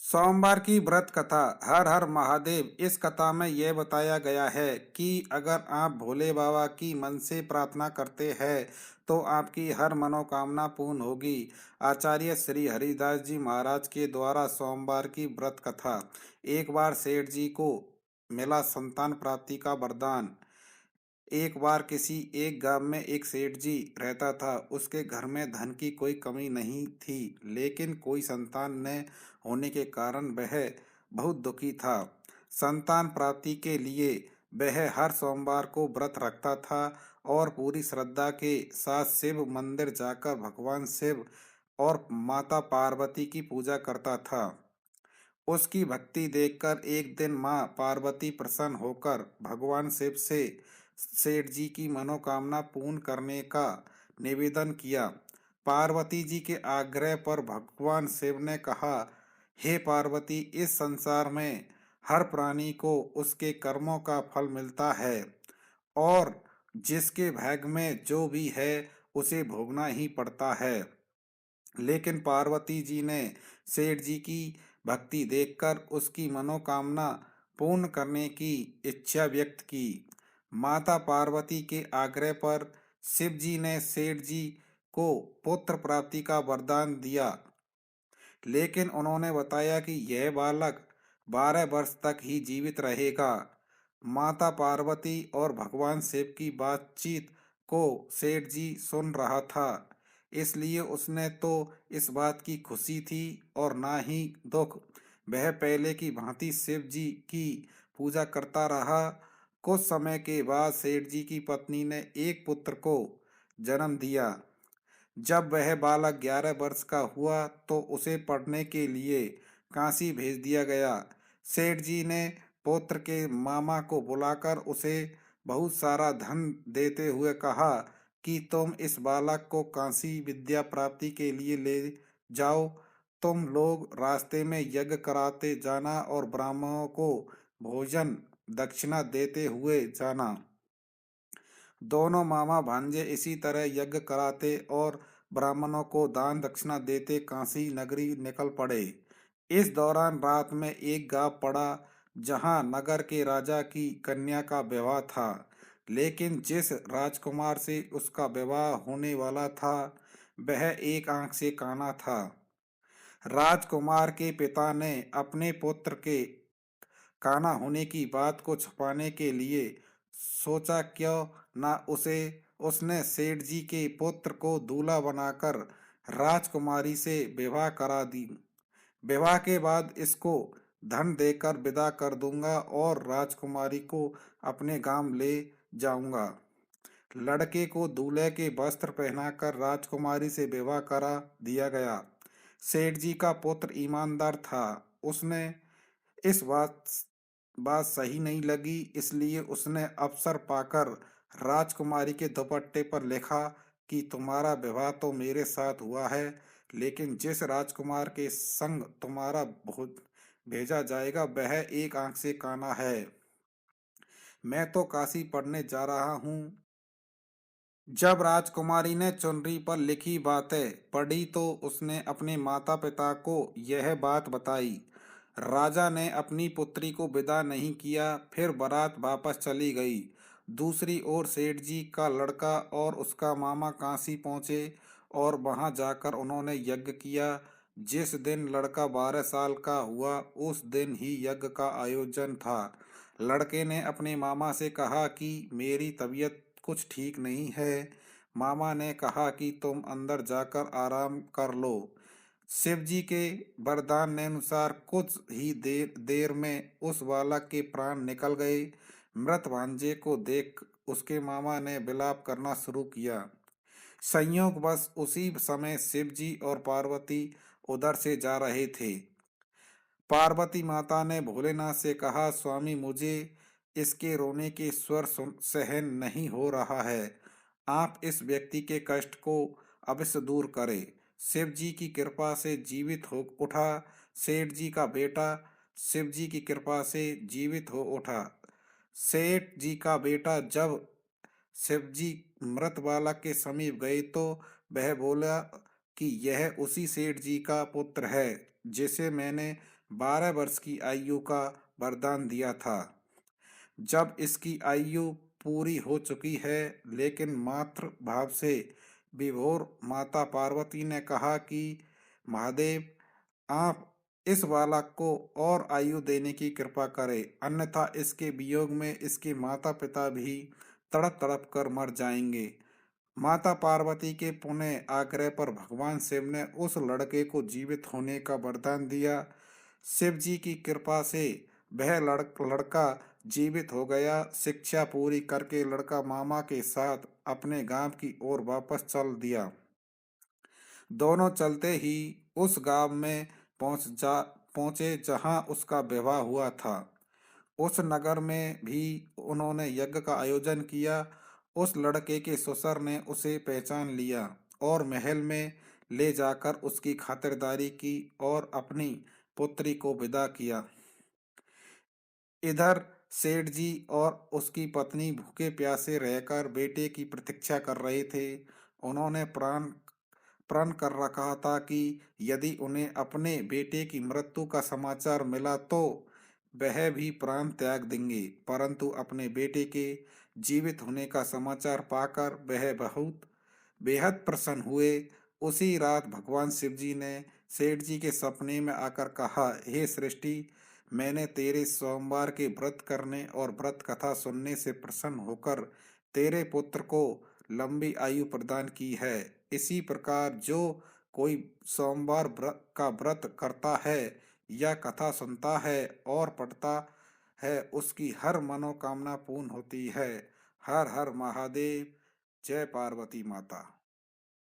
सोमवार की व्रत कथा। हर हर महादेव। इस कथा में यह बताया गया है कि अगर आप भोले बाबा की मन से प्रार्थना करते हैं तो आपकी हर मनोकामना पूर्ण होगी। आचार्य श्री हरिदास जी महाराज के द्वारा सोमवार की व्रत कथा। एक बार सेठ जी को मिला संतान प्राप्ति का वरदान। एक बार किसी एक गांव में एक सेठ जी रहता था। उसके घर में धन की कोई कमी नहीं थी, लेकिन कोई संतान न होने के कारण वह बहुत दुखी था। संतान प्राप्ति के लिए वह हर सोमवार को व्रत रखता था और पूरी श्रद्धा के साथ शिव मंदिर जाकर भगवान शिव और माता पार्वती की पूजा करता था। उसकी भक्ति देखकर एक दिन मां पार्वती प्रसन्न होकर भगवान शिव से सेठ जी की मनोकामना पूर्ण करने का निवेदन किया। पार्वती जी के आग्रह पर भगवान शिव ने कहा, हे पार्वती, इस संसार में हर प्राणी को उसके कर्मों का फल मिलता है और जिसके भाग्य में जो भी है उसे भोगना ही पड़ता है। लेकिन पार्वती जी ने सेठ जी की भक्ति देखकर उसकी मनोकामना पूर्ण करने की इच्छा व्यक्त की। माता पार्वती के आग्रह पर शिव जी ने सेठ जी को पुत्र प्राप्ति का वरदान दिया, लेकिन उन्होंने बताया कि यह बालक 12 वर्ष तक ही जीवित रहेगा। माता पार्वती और भगवान शिव की बातचीत को सेठ जी सुन रहा था, इसलिए उसने तो इस बात की खुशी थी और ना ही दुख। वह पहले की भांति शिव जी की पूजा करता रहा। कुछ समय के बाद सेठ जी की पत्नी ने एक पुत्र को जन्म दिया। जब वह बालक 11 वर्ष का हुआ तो उसे पढ़ने के लिए काशी भेज दिया गया। सेठ जी ने पुत्र के मामा को बुलाकर उसे बहुत सारा धन देते हुए कहा कि तुम इस बालक को काशी विद्या प्राप्ति के लिए ले जाओ। तुम लोग रास्ते में यज्ञ कराते जाना और ब्राह्मणों को भोजन दक्षिणा देते हुए जाना। दोनों मामा भांजे इसी तरह यज्ञ कराते और ब्राह्मणों को दान दक्षिणा देते काशी नगरी निकल पड़े। इस दौरान रात में एक गांव पड़ा जहां नगर के राजा की कन्या का विवाह था, लेकिन जिस राजकुमार से उसका विवाह होने वाला था वह एक आंख से काना था। राजकुमार के पिता ने अपने पुत्र के काना होने की बात को छुपाने के लिए सोचा क्यों ना उसने सेठ जी के पुत्र को दूल्हा बनाकर राजकुमारी से विवाह करा दी। विवाह के बाद इसको धन देकर विदा कर दूंगा और राजकुमारी को अपने गांव ले जाऊंगा। लड़के को दूल्हे के वस्त्र पहनाकर राजकुमारी से विवाह करा दिया गया। सेठ जी का पुत्र ईमानदार था। उसने इस बात सही नहीं लगी, इसलिए उसने अवसर पाकर राजकुमारी के दुपट्टे पर लिखा कि तुम्हारा विवाह तो मेरे साथ हुआ है, लेकिन जिस राजकुमार के संग तुम्हारा बहुत भेजा जाएगा वह एक आंख से काना है। मैं तो काशी पढ़ने जा रहा हूँ। जब राजकुमारी ने चुनरी पर लिखी बातें पढ़ी तो उसने अपने माता पिता को यह बात बताई। राजा ने अपनी पुत्री को विदा नहीं किया, फिर बारात वापस चली गई। दूसरी ओर सेठ जी का लड़का और उसका मामा काशी पहुंचे और वहां जाकर उन्होंने यज्ञ किया। जिस दिन लड़का 12 साल का हुआ उस दिन ही यज्ञ का आयोजन था। लड़के ने अपने मामा से कहा कि मेरी तबीयत कुछ ठीक नहीं है। मामा ने कहा कि तुम अंदर जाकर आराम कर लो। शिव जी के वरदान के अनुसार कुछ ही देर में उस बालक के प्राण निकल गए। मृत भांजे को देख उसके मामा ने विलाप करना शुरू किया। संयोगवश उसी समय शिव जी और पार्वती उधर से जा रहे थे। पार्वती माता ने भोलेनाथ से कहा, स्वामी, मुझे इसके रोने के स्वर सहन नहीं हो रहा है। आप इस व्यक्ति के कष्ट को अवश्य दूर करें। शिव जी की कृपा से जीवित हो उठा। सेठ जी का बेटा शिव जी की कृपा से जीवित हो उठा। सेठ जी का बेटा जब शिव जी मृत बालक के समीप गए तो वह बोला कि यह उसी सेठ जी का पुत्र है जिसे मैंने 12 वर्ष की आयु का वरदान दिया था। जब इसकी आयु पूरी हो चुकी है, लेकिन मातृ भाव से विभोर माता पार्वती ने कहा कि महादेव, आप इस बालक को और आयु देने की कृपा करें, अन्यथा इसके वियोग में इसके माता पिता भी तड़प तड़प कर मर जाएंगे। माता पार्वती के पुनः आग्रह पर भगवान शिव ने उस लड़के को जीवित होने का वरदान दिया। शिव जी की कृपा से वह लड़का जीवित हो गया। शिक्षा पूरी करके लड़का मामा के साथ अपने गांव की ओर वापस चल दिया। दोनों चलते ही उस गांव में पहुंचे जहां उसका विवाह हुआ था। उस नगर में भी उन्होंने यज्ञ का आयोजन किया। उस लड़के के ससुर ने उसे पहचान लिया और महल में ले जाकर उसकी खातिरदारी की और अपनी पुत्री को विदा किया। इधर सेठ जी और उसकी पत्नी भूखे प्यासे रहकर बेटे की प्रतीक्षा कर रहे थे। उन्होंने प्रण कर रखा था कि यदि उन्हें अपने बेटे की मृत्यु का समाचार मिला तो वह भी प्राण त्याग देंगे, परंतु अपने बेटे के जीवित होने का समाचार पाकर वह बहुत बेहद प्रसन्न हुए। उसी रात भगवान शिव जी ने सेठ जी के सपने में आकर कहा, हे सृष्टि, मैंने तेरे सोमवार के व्रत करने और व्रत कथा सुनने से प्रसन्न होकर तेरे पुत्र को लंबी आयु प्रदान की है। इसी प्रकार जो कोई सोमवार का व्रत करता है या कथा सुनता है और पढ़ता है, उसकी हर मनोकामना पूर्ण होती है। हर हर महादेव। जय पार्वती माता।